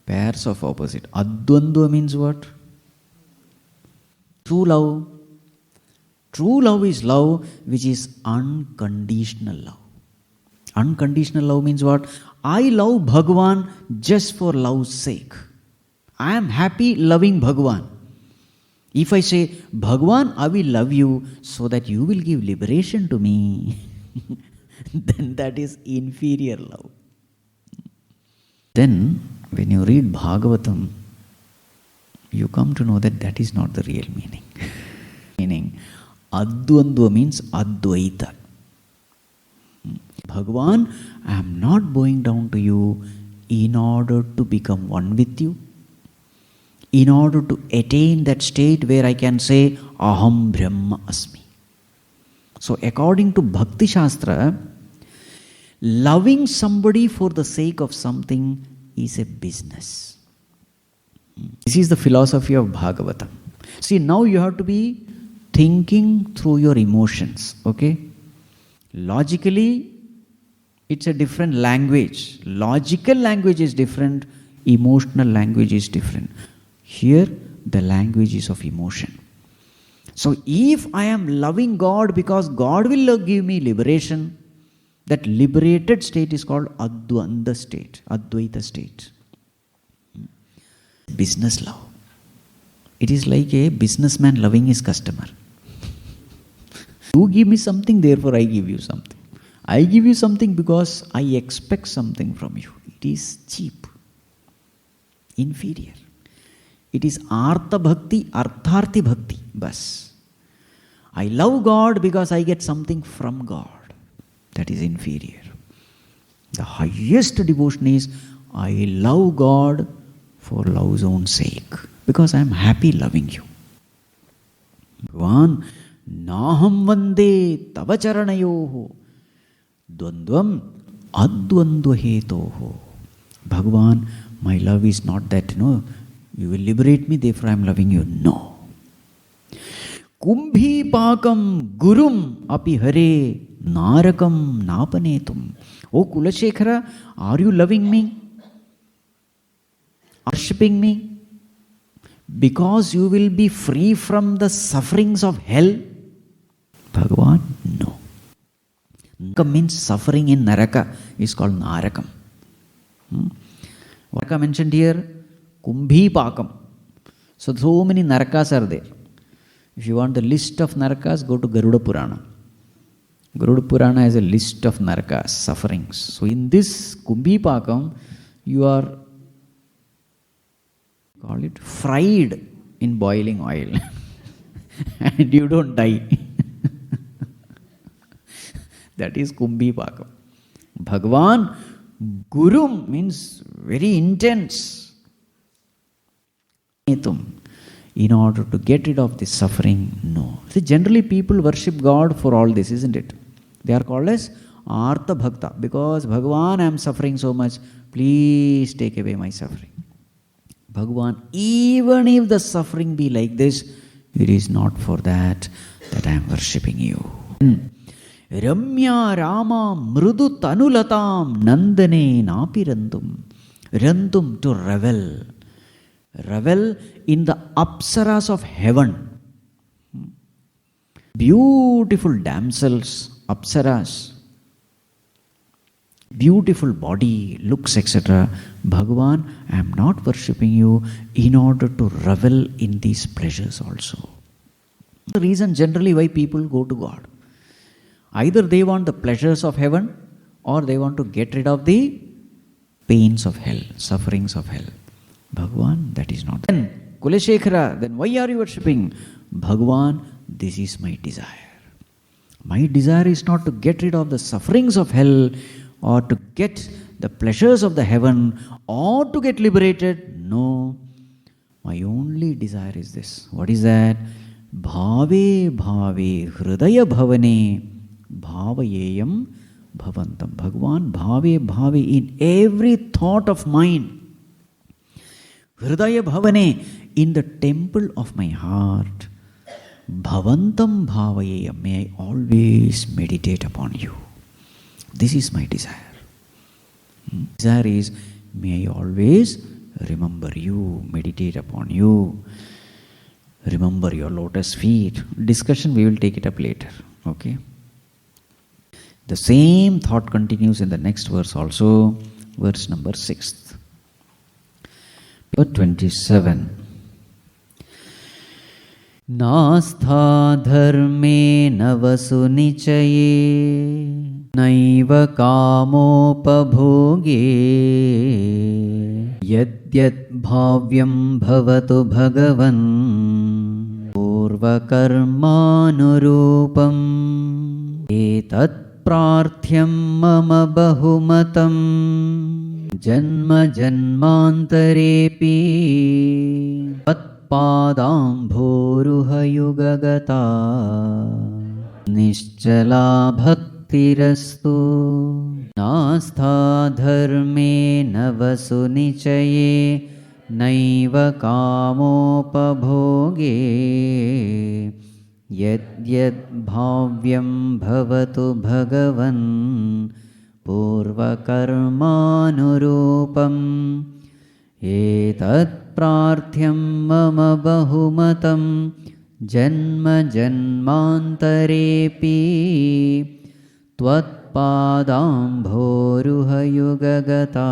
Pairs of opposite. Advandva means what? True love. True love is love which is unconditional love. Unconditional love means what? I love Bhagavan just for love's sake. I am happy loving Bhagavan. If I say, Bhagavan, I will love you so that you will give liberation to me, then that is inferior love. Then When you read Bhagavatam, you come to know that that is not the real meaning. Meaning, Advandva means Advaita. Bhagavan, I am not bowing down to you in order to become one with you, in order to attain that state where I can say, Aham Brahma Asmi. So according to Bhakti Shastra, loving somebody for the sake of something is a business. This is the philosophy of Bhagavatam. See, now you have to be thinking through your emotions, okay? Logically, it's a different language. Logical language is different, emotional language is different. Here, the language is of emotion. So, if I am loving God because God will give me liberation, that liberated state is called Advaita state, Advaita state. Business love. It is like a businessman loving his customer. You give me something, therefore I give you something. I give you something because I expect something from you. It is cheap, inferior. It is Artha Bhakti, Artharthi Bhakti. Bas. I love God because I get something from God. That is inferior. The highest devotion is I love God for love's own sake, because I am happy loving you. Bhagavan, Naham Vande Tava Charanayoho Dvandvam Advandva Hetoho. Bhagavan, my love is not that, you will liberate me, therefore I am loving you. No. Kumbhi Pakam Gurum Api Hare Narakam Napanetum. Oh Kulashekhara, are you loving me? Worshipping me? Because you will be free from the sufferings of hell? Bhagavan, no. Narakam means suffering in Naraka is called Narakam. Naraka mentioned here, Kumbhi Pakam. So many Narakas are there. If you want the list of Narakas, go to Garuda Purana. Garuda Purana has a list of Narakas, sufferings. So in this Kumbhi Pakam, you are, call it, fried in boiling oil. And you don't die. That is Kumbhi Pakam. Bhagavan, Gurum means very intense. In order to get rid of this suffering, no. See, generally people worship God for all this, isn't it? They are called as Artha Bhakta, because Bhagavan, I am suffering so much, please take away my suffering. Bhagavan, even if the suffering be like this, it is not for that I am worshipping you. Ramya Rama Mrudu Tanulatam Nandane Napirandum. Randum, to revel. Revel in the apsaras of heaven. Beautiful damsels, apsaras. Beautiful body, looks, etc. Bhagavan, I am not worshipping you in order to revel in these pleasures also. The reason generally why people go to God. Either they want the pleasures of heaven or they want to get rid of the pains of hell, sufferings of hell. Bhagavan, that is not. Then, Kulashekhara, then why are you worshipping? Bhagavan, this is my desire. My desire is not to get rid of the sufferings of hell or to get the pleasures of the heaven or to get liberated. No. My only desire is this. What is that? Bhave bhave hridaya bhavane bhavayeyam bhavantam. Bhagavan, bhave bhave, in every thought of mine. Hridaya bhavane, in the temple of my heart. Bhavantam bhavayeyam, may I always meditate upon you. This is my desire. Desire is, may I always remember you, meditate upon you, remember your lotus feet. Discussion, we will take it up later. Okay? The same thought continues in the next verse also, verse number 6. Verse 27. Nastha dharme navasu nichaye naiva kamopabhoge Yadyat bhavyam bhavatu bhagavan purvakarmanurupam etat prarthyam mama bahumatam janma janmantarepi patpadambhoruha yugagata nischala bhaktirastu nastha dharme navasu nichaye naiva kamopabhoge yadyad bhavyam bhavatu bhagavan purvakarmanurupam etat prarthyam mama bahumatam janma janmantarepi tvatpadambhoruha yugagata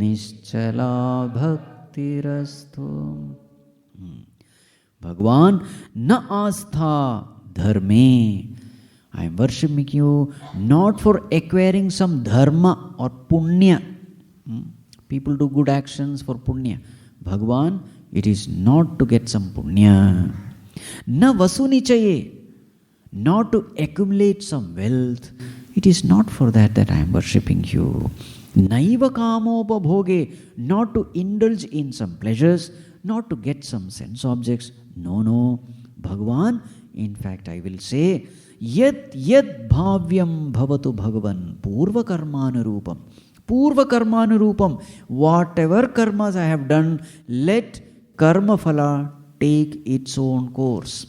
nischala bhaktirastu. Bhagwan na astha dharme. I am worshipping you not for acquiring some dharma or punya. People do good actions for punya. Bhagwan, it is not to get some punya. Na vasunichaye, not to accumulate some wealth. It is not for that I am worshipping you. Naiva kamopabhoge, not to indulge in some pleasures, not to get some sense objects. No. Bhagwan, in fact I will say, yat bhavyam bhavatu bhagavan purva karmanurupam. Purva karmanurupam. Whatever karmas I have done, let karma phala take its own course.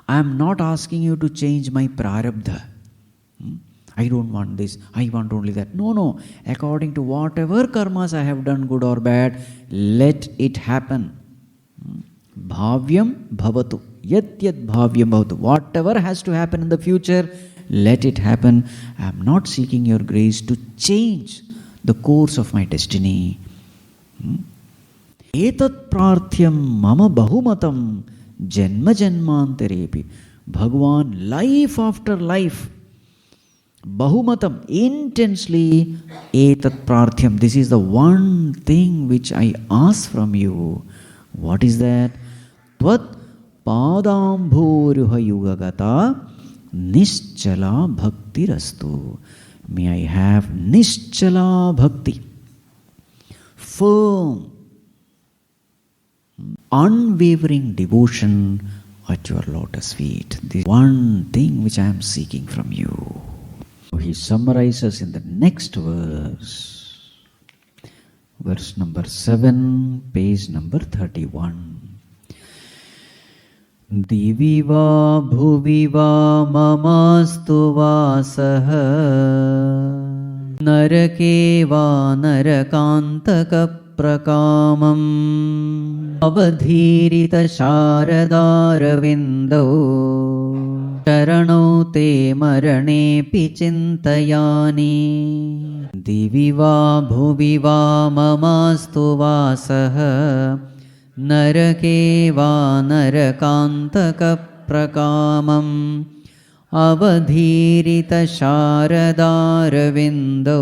I am not asking you to change my prarabdha. I don't want this, I want only that. No. According to whatever karmas I have done, good or bad, let it happen. Bhavyam bhavatu. Yat bhavyam bhavatu. Whatever has to happen in the future, let it happen. I am not seeking your grace to change the course of my destiny. Etat prarthyam mama bahumatam janma janmantarepi. Bhagwan, life after life, bahumatam, intensely, etat prarthyam. This is the one thing which I ask from you. What is that? Tvat padambhoruha yugagata nischala bhaktirastu. May I have nischala bhakti, firm, unwavering devotion at your lotus feet. This one thing which I am seeking from you. He summarizes in the next verse, verse number 7, page number 31. Divi va bhuvi va mamastu vasaha narake va narakantaka prakamam avadhirita sharadaravindo charanau te maranepi chintayani. Divi va bhuvi va mamastu vasaha narake va narakantaka prakamam avadhirita sharadaravindo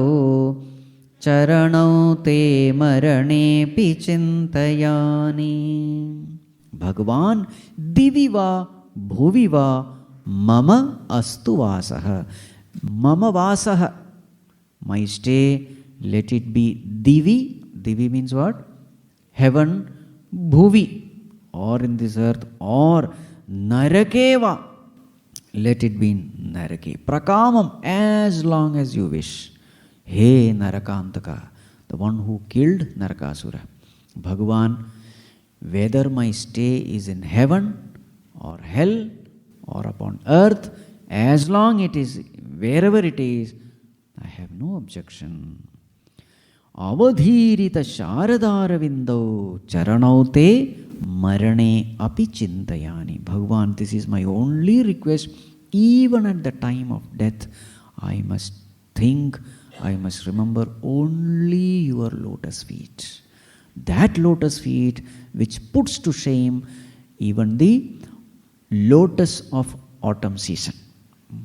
charanau te maranepi chintayani. Bhagavan, diviva bhuviva mama astu vasaha. Mama vasaha, my stay, let it be divi. Divi means what? Heaven. Bhuvi, or in this earth, or narakeva, let it be in narake. Prakamam, as long as you wish. Hey Narakantaka, the one who killed Narakasura. Bhagavan, whether my stay is in heaven or hell or upon earth, as long it is wherever it is, I have no objection. Avadhirita sharadaravindo charanaute marane api chintayani. Bhagavan, this is my only request. Even at the time of death, I must think, I must remember only your lotus feet. That lotus feet which puts to shame even the lotus of autumn season.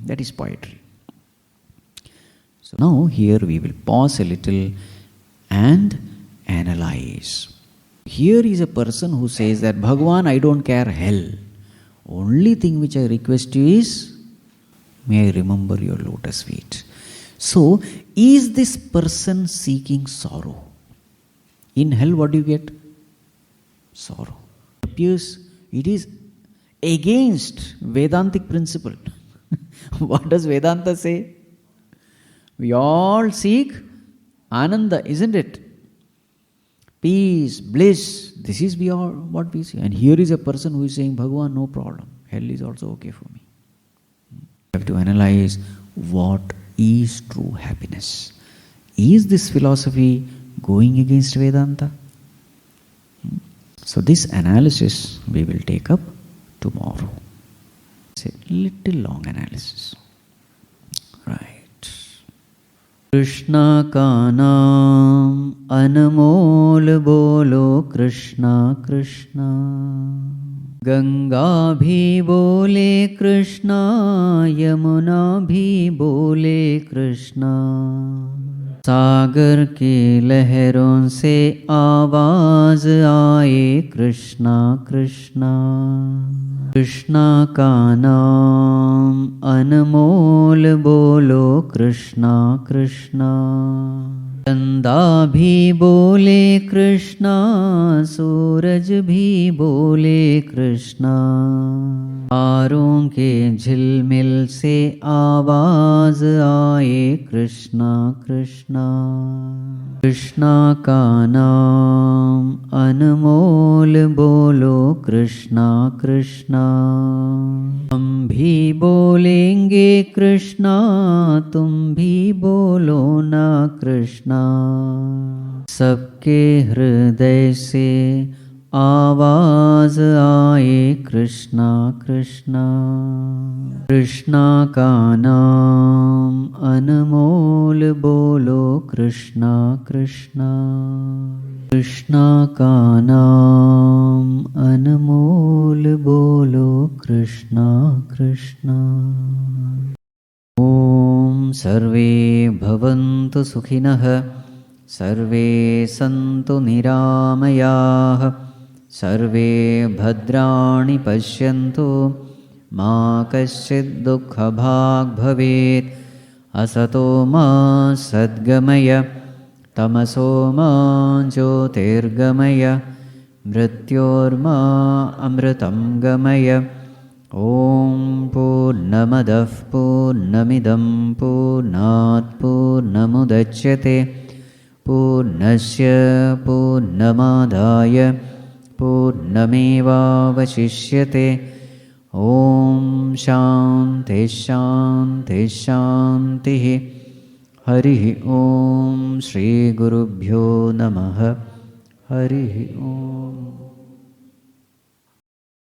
That is poetry. So now here we will pause a little and analyze. Here is a person who says that, Bhagavan, I don't care hell. Only thing which I request you is, may I remember your lotus feet. So, is this person seeking sorrow? In hell, what do you get? Sorrow. It appears it is against Vedantic principle. What does Vedanta say? We all seek Ananda, isn't it? Peace, bliss. This is what we see. And here is a person who is saying, Bhagavan, no problem. Hell is also okay for me. We have to analyze what is true happiness. Is this philosophy going against Vedanta? So this analysis we will take up tomorrow. It's a little long analysis. Right. Krishna ka naam anmol bolo Krishna Krishna. Ganga bhi bole Krishna, Yamuna bhi bole Krishna. सागर की लहरों से आवाज आए कृष्णा कृष्णा. कृष्णा का नाम अनमोल बोलो कृष्णा कृष्णा. चंदा भी बोले कृष्णा, सूरज भी बोले कृष्णा. तारों के झिलमिल से आवाज आए कृष्णा कृष्णा. कृष्णा का नाम अनमोल बोलो कृष्णा कृष्णा. हम भी बोलेंगे कृष्णा, तुम भी बोलो ना कृष्णा. सबके हृदय से आवाज आए कृष्णा कृष्णा. कृष्णा का नाम अनमोल बोलो कृष्णा कृष्णा. कृष्णा का नाम अनमोल बोलो कृष्णा कृष्णा. ओम सर्वे भवन्तु सुखिनः, सर्वे सन्तु निरामयाः, सर्वे भद्राणि पश्यन्तु, मा कश्चित् दुःखभाग् भवेत्. असतो मा सद्गमय, तमसो मा ज्योतिर्गमय, मृत्योर्मा अमृतं गमय. ॐ पूर्णमदः पूर्णमिदं पूर्णात् पूर्णमुदच्यते, पूर्णस्य पूर्णमादाय पूर्णमेवावशिष्यते. ॐ शान्तिः शान्तिः शान्तिः. हरिः ॐ. श्रीगुरुभ्यो नमः. हरिः ॐ.